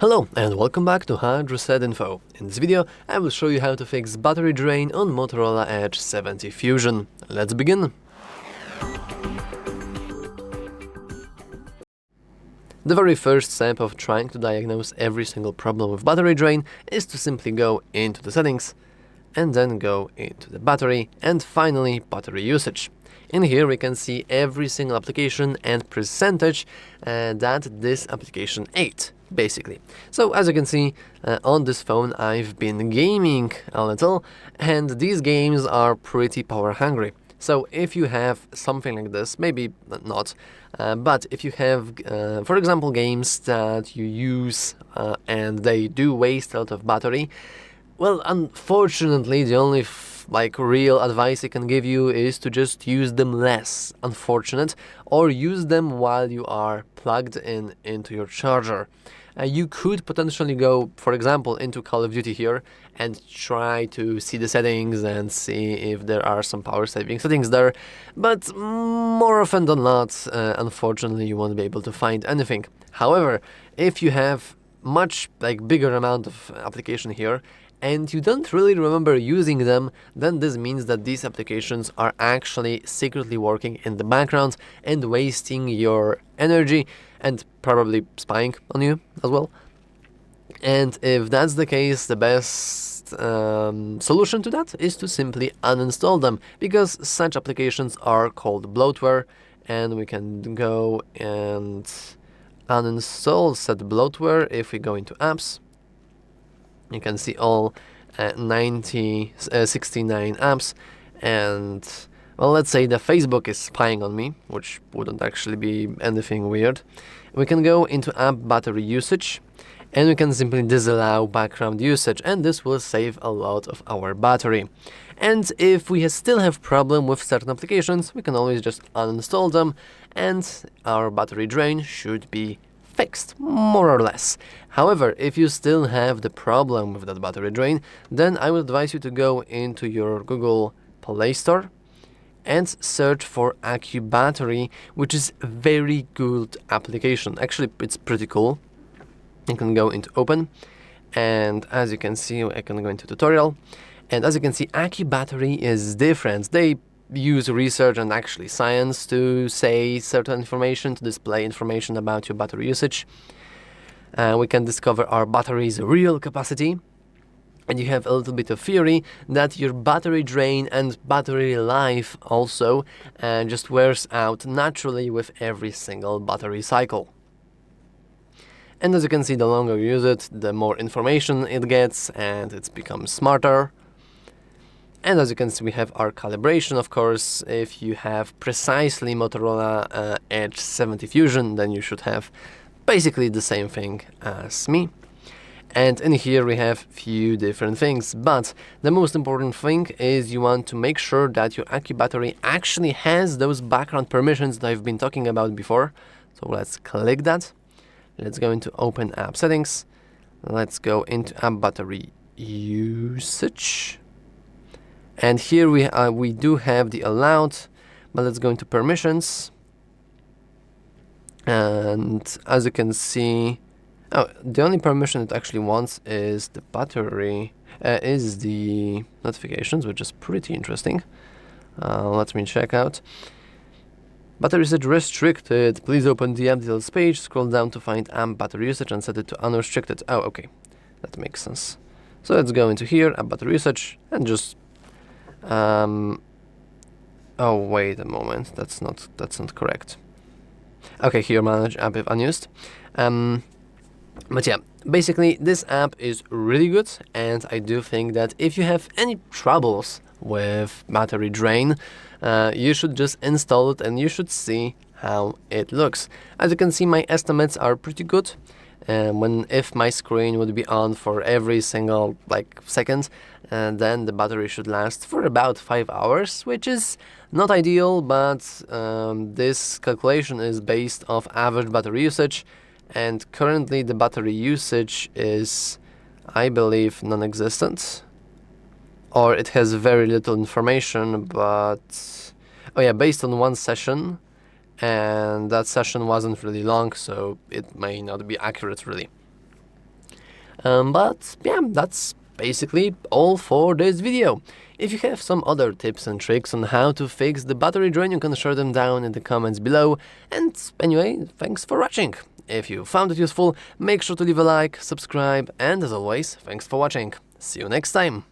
Hello and welcome back to HardReset.Info. In this video, I will show you how to fix battery drain on Motorola Edge 70 Fusion. Let's begin! The very first step of trying to diagnose every single problem with battery drain is to simply go into the settings and then go into the battery and finally battery usage. In here we can see every single application and percentage that this application ate, basically. So as you can see on this phone I've been gaming a little and these games are pretty power hungry. So if you have something like this, maybe not, but if you have, for example, games that you use and they do waste a lot of battery, well, unfortunately, the only real advice I can give you is to just use them less, unfortunate, or use them while you are plugged into your charger. You could potentially go, for example, into Call of Duty here and try to see the settings and see if there are some power saving settings there, but more often than not, unfortunately, you won't be able to find anything. However, if you have much bigger amount of application here and you don't really remember using them, then this means that these applications are actually secretly working in the background and wasting your energy and probably spying on you as well. And if that's the case, the best solution to that is to simply uninstall them, because such applications are called bloatware, and we can go and uninstall said bloatware. If we go into apps, you can see all 69 apps, and well, let's say the Facebook is spying on me, which wouldn't actually be anything weird. We can go into app battery usage and we can simply disallow background usage, and this will save a lot of our battery. And if we still have problem with certain applications, we can always just uninstall them and our battery drain should be fixed, more or less. However, if you still have the problem with that battery drain, then I would advise you to go into your Google Play Store and search for AccuBattery, which is a very good application. Actually, it's pretty cool. You can go into open, and as you can see, I can go into tutorial, and as you can see, AccuBattery is different. They use research and actually science to say certain information, to display information about your battery usage. We can discover our battery's real capacity, and you have a little bit of theory that your battery drain and battery life also just wears out naturally with every single battery cycle. And as you can see, the longer you use it, the more information it gets and it becomes smarter. And as you can see, we have our calibration, of course. If you have precisely Motorola Edge 70 Fusion, then you should have basically the same thing as me. And in here we have few different things, but the most important thing is you want to make sure that your AccuBattery actually has those background permissions that I've been talking about before. So let's click that. Let's go into open app settings. Let's go into app battery usage. And here we do have the allowed, but let's go into permissions. And as you can see, the only permission it actually wants is the battery, is the notifications, which is pretty interesting. Let me check out. Battery usage restricted. Please open the app details page, scroll down to find amp battery usage and set it to unrestricted. Oh, okay, that makes sense. So let's go into here, app battery usage, and just oh, wait a moment, that's not correct. Okay, here, manage app if unused. But yeah, basically this app is really good, and I do think that if you have any troubles with battery drain, you should just install it and you should see how it looks. As you can see, my estimates are pretty good. If my screen would be on for every single second, then the battery should last for about 5 hours, which is not ideal, but this calculation is based off average battery usage, and currently the battery usage is, I believe, non-existent, or it has very little information. But oh yeah, based on one session, and that session wasn't really long, so it may not be accurate really. But yeah, that's basically all for this video. If you have some other tips and tricks on how to fix the battery drain, you can share them down in the comments below. And anyway, thanks for watching. If you found it useful, make sure to leave a like, subscribe, and as always, thanks for watching. See you next time.